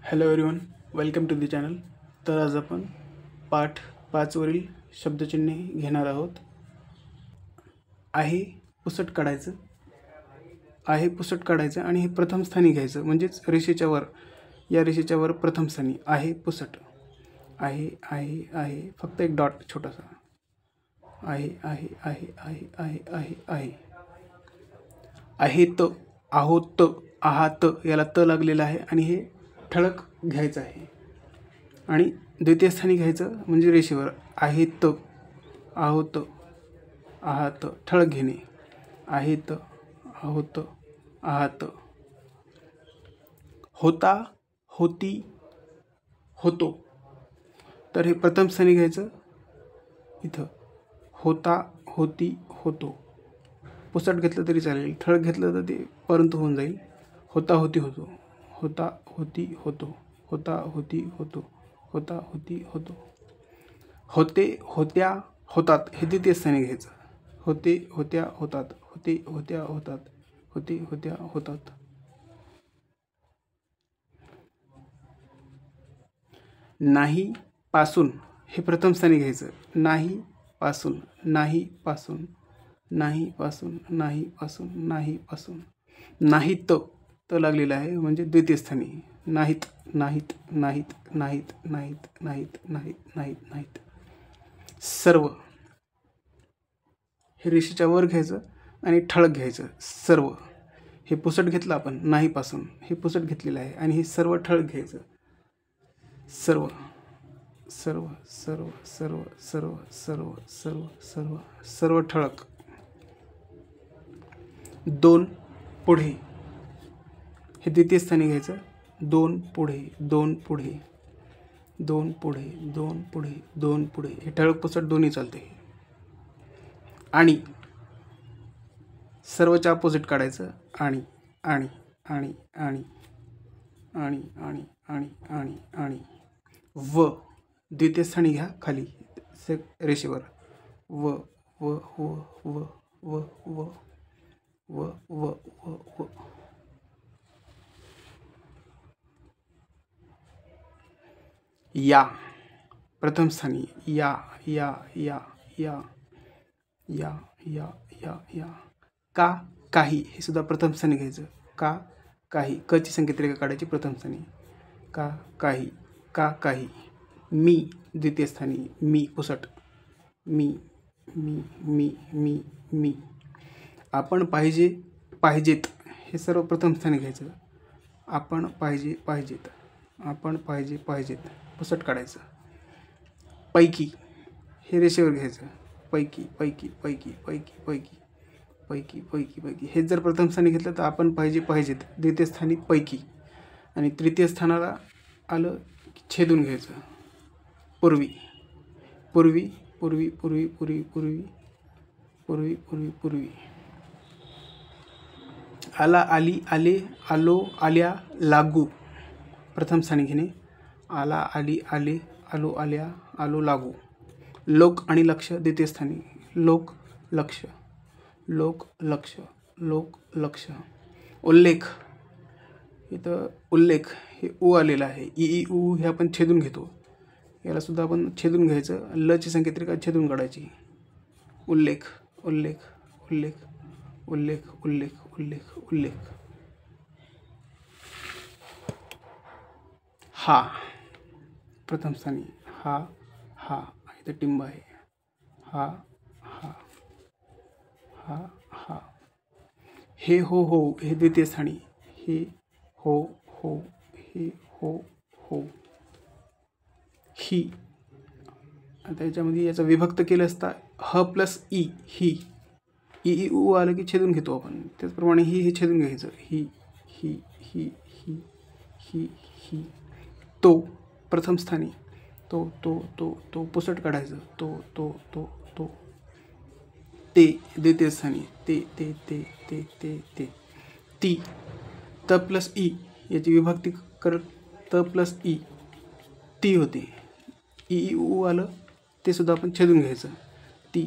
Hello everyone, welcome to the channel. तर आज आपण पाठ 5 वरील शब्दचिन्हे घेणार आहोत. आहे पुसट काढायचं, आहे पुसट काढायचं आणि हे प्रथम स्थानी घ्यायचं, म्हणजेच रेषेच्या वर, या रेषेच्या वर प्रथम स्थानी आहे पुसट. आहे आहे आहे फक्त एक डॉट छोटासा. आहे आहे आहे आहे आहे आहे आहे आहेत, आहोत, आहात याला त लागलेला आहे आणि हे ठळक घ्यायचं आहे आणि द्वितीय स्थानी घ्यायचं म्हणजे रेषेवर. आहेत, आहोत, आहात ठळक घेणे. आहेत, आहोत, आहात. होता, होती, होतो. तर हे प्रथम स्थानी घ्यायचं इथं. होता, होती, होतो. पुसट घेतलं तरी चालेल, ठळक घेतलं तर ते परंतु होऊन जाईल. होता, होती, होतो. होता, होती, होतो. होता, होती, होतो. होता, होती, होतो. होते, होत्या, होतात हे द्वितीय स्थानी घ्यायचं. होते, होत्या, होतात. होते, होत्या, होतात. होते, होत्या, होतात. नाही पासून हे प्रथम स्थानी घ्यायचं. नाही पासून, नाही पासून, नाही पासून, नाही पासून, नाही पासून. नाहीत त लागलेला आहे म्हणजे द्वितीय स्थानी. नाहीत, नाहीत, नाहीत, नाहीत, नाहीत, नाहीत, नाहीत, नाहीत, नाहीत. सर्व हे रेषेच्या वर घ्यायचं आणि ठळक घ्यायचं. सर्व हे पुसट घेतलं आपण, नाही पासून हे पुसट घेतलेलं आहे आणि हे सर्व ठळक घ्यायचं. सर्व सर्व सर्व सर्व सर्व सर्व सर्व सर्व सर्व ठळक. दोन पुढे हे द्वितीय स्थानी घ्यायचं. दोन पुढे, दोन पुढे, दोन पुढे, दोन पुढे, दोन पुढे हे ठळक पुसट दोन्ही चालते. आणि सर्वच्या अपोजिट काढायचं. आणि आणि आणि आणि आणि आणि आणि आणि आणि व द्वितीय स्थानी घ्या खाली रेषेवर. व व व व व व व व व व या प्रथम स्थानी. या या या या या या या या. का, काही हे सुद्धा प्रथम स्थानी घ्यायचं. का, काही क ची संकेत रेखा काढायची प्रथम स्थानी. का, काही, का, काही. मी द्वितीय स्थानी. मी पुसट. मी मी मी मी मी. आपण पाहिजे, पाहिजेत हे सर्व प्रथम स्थानी घ्यायचं. आपण पाहिजे, पाहिजेत. आपण पाहिजे, पाहिजेत पुसट काढायचं. पैकी हे रेषेवर घ्यायचं. पैकी, पैकी, पैकी, पैकी, पैकी, पैकी, पैकी, पैकी हे जर प्रथम स्थानी घेतलं तर आपण पाहिजे, पाहिजेत द्वितीय स्थानी पैकी. आणि तृतीय स्थानाला आलं की छेदून घ्यायचं. पूर्वी, पूर्वी, पूर्वी, पूर्वी, पूर्वी, पूर्वी, पूर्वी, पूर्वी, पूर्वी. आला, आली, आले, आलो, आल्या, लागू प्रथम स्थानी घेणे. आला, आली, आले, आलो, आल्या, आलो, लागू. लोक आणि लक्ष द्वितीय स्थानी. लोक, लक्ष, लोक, लक्ष, लोक, लक्ष. उल्लेख इथं उल्लेख हे उ आलेलं आहे. ई उ हे आपण छेदून घेतो. याला सुद्धा आपण छेदून घ्यायचं. ल ची संकेत रेखा छेदून काढायची. उल्लेख, उल्लेख, उल्लेख, उल्लेख, उल्लेख, उल्लेख, उल्लेख. हा प्रथम स्थानी. हा हा इथं टिंब आहे. हा हा हा हा. हे हो हो हे द्वितीय स्थानी. हे हो हो हे हो हो. ही आता याच्यामध्ये याचा विभक्त केलं असता ह प्लस ई. ही ई उ आलं की छेदून घेतो आपण. त्याचप्रमाणे ही हे छेदून घ्यायचं. ही ही ही ही ही ही. तो प्रथम स्थानी. तो तो तो तो पुसट काढायचं. तो तो तो तो. ते द्वितीय स्थानी. ते ते ते ते ते ते. ती त प्लस ई याची विभक्ती करत त प्लस ई ती होते. ई उ आलं ते सुद्धा आपण छेदून घ्यायचं. ती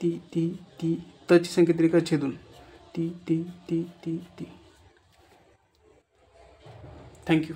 ती ती ती त ची संकेत रेखा छेदून. ती ती ती ती ती. थँक्यू.